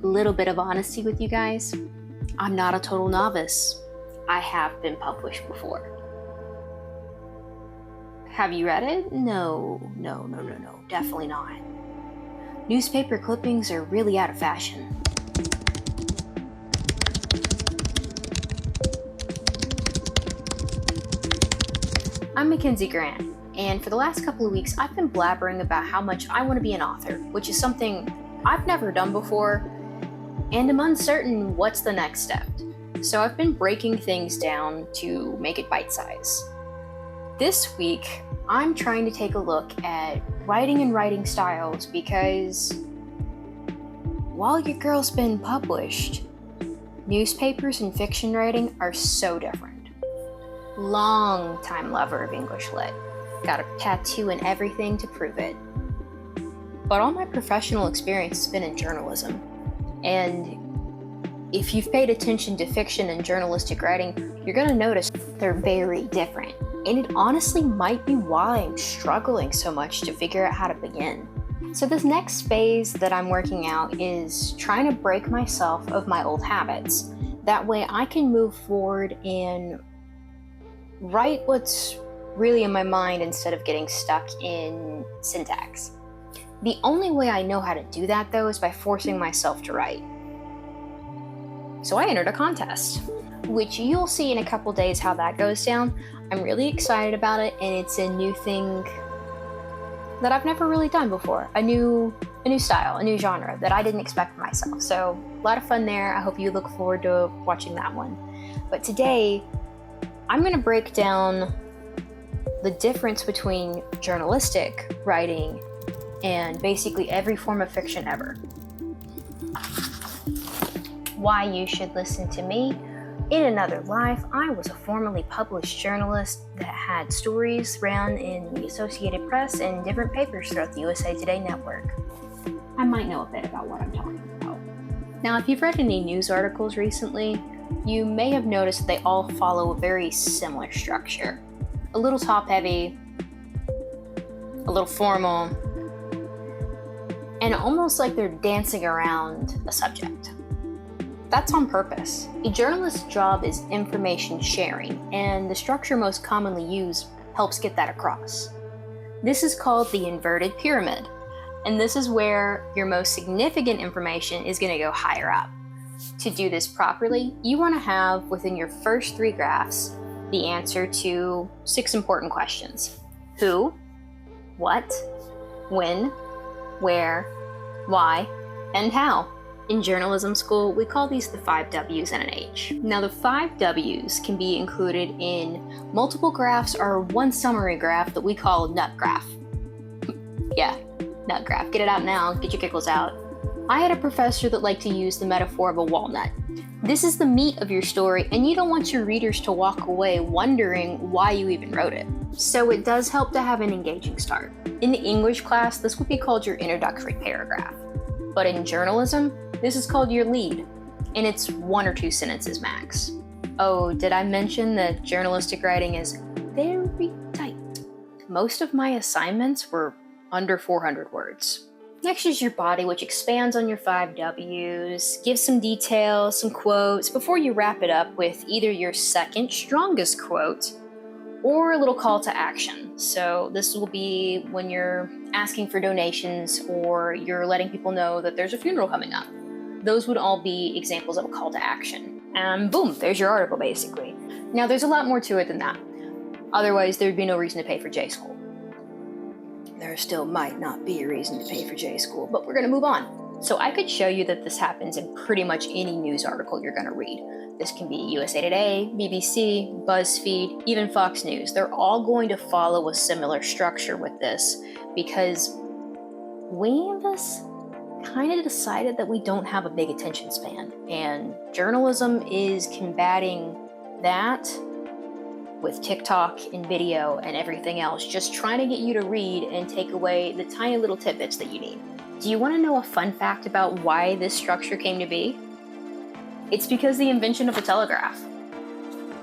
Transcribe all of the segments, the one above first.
little bit of honesty with you guys. I'm not a total novice. I have been published before. Have you read it? No, definitely not. Newspaper clippings are really out of fashion. I'm Makensi Grant, and for the last couple of weeks, I've been blabbering about how much I want to be an author, which is something I've never done before, and I'm uncertain what's the next step. So I've been breaking things down to make it bite-sized. This week, I'm trying to take a look at writing and writing styles because while your girl's been published, newspapers and fiction writing are so different. Long-time lover of English lit. Got a tattoo and everything to prove it. But all my professional experience has been in journalism. And if you've paid attention to fiction and journalistic writing, you're gonna notice they're very different. And it honestly might be why I'm struggling so much to figure out how to begin. So this next phase that I'm working out is trying to break myself of my old habits. That way I can move forward and write what's really in my mind instead of getting stuck in syntax. The only way I know how to do that, though, is by forcing myself to write. So I entered a contest, which you'll see in a couple days how that goes down. I'm really excited about it, and it's a new thing that I've never really done before. A new style, a new genre that I didn't expect for myself. So a lot of fun there. I hope you look forward to watching that one. But today, I'm going to break down the difference between journalistic writing and basically every form of fiction ever. Why you should listen to me. In another life, I was a formerly published journalist that had stories ran in the Associated Press and different papers throughout the USA Today network. I might know a bit about what I'm talking about. Now, if you've read any news articles recently, you may have noticed they all follow a very similar structure. A little top-heavy, a little formal, and almost like they're dancing around a subject. That's on purpose. A journalist's job is information sharing, and the structure most commonly used helps get that across. This is called the inverted pyramid, and this is where your most significant information is going to go higher up. To do this properly, you want to have within your first 3 graphs the answer to 6 important questions. Who, what, when, where, why, and how. In journalism school, we call these the 5 W's and an H. Now, the 5 W's can be included in multiple graphs or one summary graph that we call a nut graph. Yeah, nut graph. Get it out now, get your giggles out. I had a professor that liked to use the metaphor of a walnut. This is the meat of your story, and you don't want your readers to walk away wondering why you even wrote it. So it does help to have an engaging start. In the English class, this would be called your introductory paragraph. But in journalism, this is called your lead, and it's 1 or 2 sentences max. Oh, did I mention that journalistic writing is very tight? Most of my assignments were under 400 words. Next is your body, which expands on your 5 W's, gives some details, some quotes, before you wrap it up with either your second strongest quote or a little call to action. So this will be when you're asking for donations or you're letting people know that there's a funeral coming up. Those would all be examples of a call to action. And boom, there's your article basically. Now there's a lot more to it than that. Otherwise, there'd be no reason to pay for J-School. There still might not be a reason to pay for J-School, but we're gonna move on. So I could show you that this happens in pretty much any news article you're gonna read. This can be USA Today, BBC, BuzzFeed, even Fox News. They're all going to follow a similar structure with this because we of us kind of decided that we don't have a big attention span, and journalism is combating that with TikTok and video and everything else, just trying to get you to read and take away the tiny little tidbits that you need. Do you want to know a fun fact about why this structure came to be? It's because the invention of the telegraph.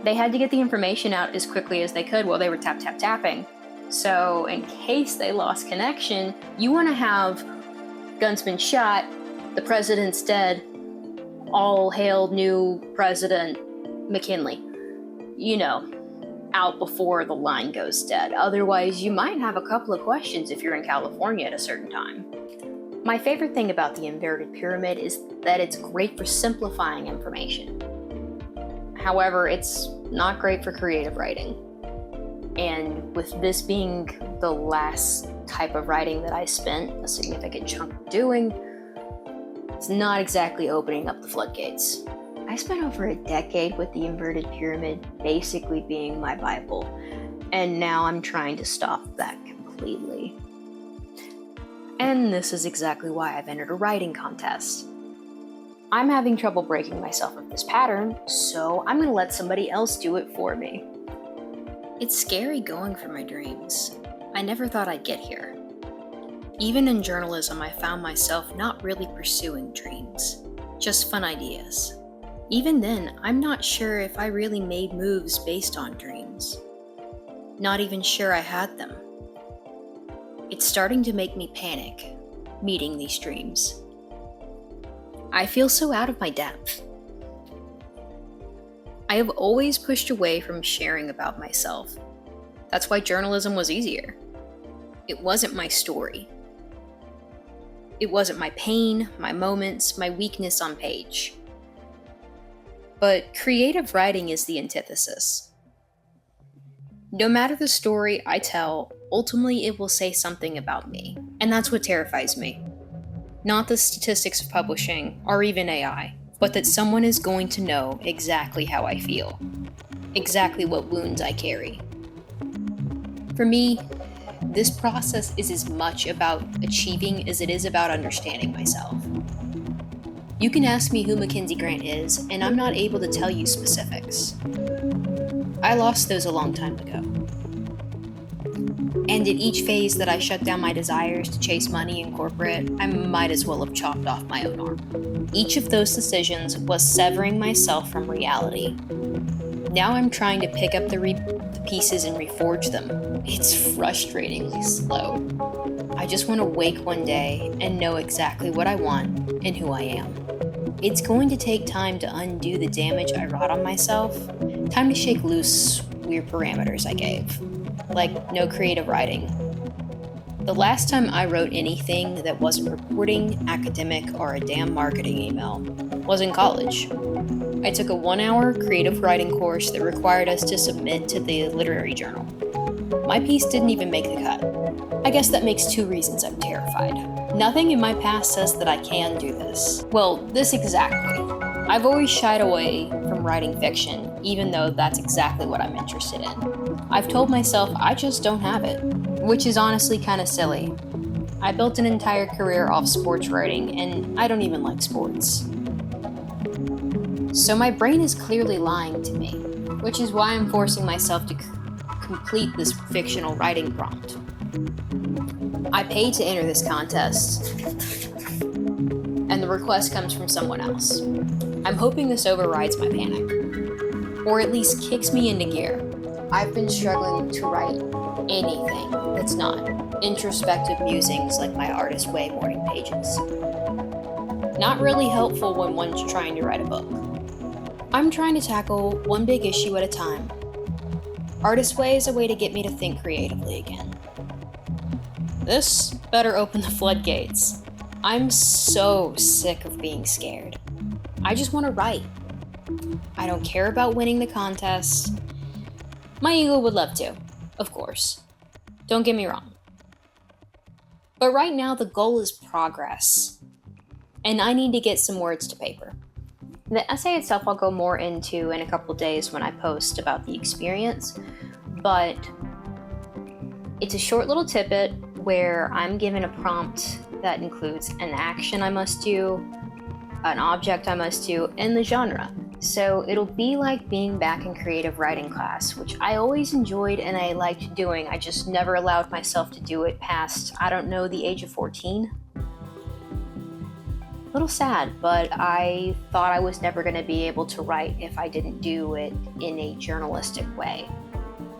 They had to get the information out as quickly as they could while they were tapping. So in case they lost connection, you want to have gun's been shot, the president's dead, all hail new President McKinley. You know, out before the line goes dead. Otherwise, you might have a couple of questions if you're in California at a certain time. My favorite thing about the inverted pyramid is that it's great for simplifying information. However, it's not great for creative writing. And with this being the last type of writing that I spent a significant chunk doing, it's not exactly opening up the floodgates. I spent over a decade with the inverted pyramid basically being my Bible, and now I'm trying to stop that completely. And this is exactly why I've entered a writing contest. I'm having trouble breaking myself of this pattern, so I'm going to let somebody else do it for me. It's scary going for my dreams. I never thought I'd get here. Even in journalism, I found myself not really pursuing dreams, just fun ideas. Even then, I'm not sure if I really made moves based on dreams. Not even sure I had them. It's starting to make me panic, meeting these dreams. I feel so out of my depth. I have always pushed away from sharing about myself. That's why journalism was easier. It wasn't my story. It wasn't my pain, my moments, my weakness on page. But creative writing is the antithesis. No matter the story I tell, ultimately it will say something about me, and that's what terrifies me. Not the statistics of publishing, or even AI, but that someone is going to know exactly how I feel, exactly what wounds I carry. For me, this process is as much about achieving as it is about understanding myself. You can ask me who Makensi Grant is, and I'm not able to tell you specifics. I lost those a long time ago. And at each phase that I shut down my desires to chase money in corporate, I might as well have chopped off my own arm. Each of those decisions was severing myself from reality. Now I'm trying to pick up the pieces and reforge them. It's frustratingly slow. I just want to wake one day and know exactly what I want and who I am. It's going to take time to undo the damage I wrought on myself, time to shake loose weird parameters I gave, like no creative writing. The last time I wrote anything that wasn't reporting, academic, or a damn marketing email was in college. I took a 1-hour creative writing course that required us to submit to the literary journal. My piece didn't even make the cut. I guess that makes 2 reasons I'm terrified. Nothing in my past says that I can do this. Well, this exactly. I've always shied away from writing fiction, even though that's exactly what I'm interested in. I've told myself I just don't have it, which is honestly kind of silly. I built an entire career off sports writing, and I don't even like sports. So my brain is clearly lying to me, which is why I'm forcing myself to complete this fictional writing prompt. I paid to enter this contest, and the request comes from someone else. I'm hoping this overrides my panic, or at least kicks me into gear. I've been struggling to write anything that's not introspective musings like my Artist Way morning pages. Not really helpful when one's trying to write a book. I'm trying to tackle one big issue at a time. Artist Way is a way to get me to think creatively again. This better open the floodgates. I'm so sick of being scared. I just want to write. I don't care about winning the contest. My ego would love to, of course. Don't get me wrong. But right now the goal is progress. And I need to get some words to paper. The essay itself I'll go more into in a couple days when I post about the experience, but it's a short little tidbit where I'm given a prompt that includes an action I must do, an object I must do, and the genre. So it'll be like being back in creative writing class, which I always enjoyed and I liked doing. I just never allowed myself to do it past, I don't know, the age of 14. A little sad, but I thought I was never going to be able to write if I didn't do it in a journalistic way.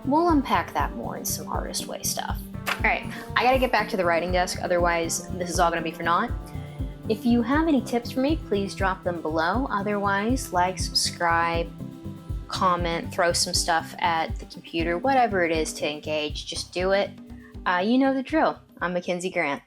We'll unpack that more in some Artist Way stuff. Alright, I gotta get back to the writing desk, otherwise this is all gonna be for naught. If you have any tips for me, please drop them below. Otherwise, like, subscribe, comment, throw some stuff at the computer, whatever it is to engage, just do it. You know the drill. I'm Makensi Grant.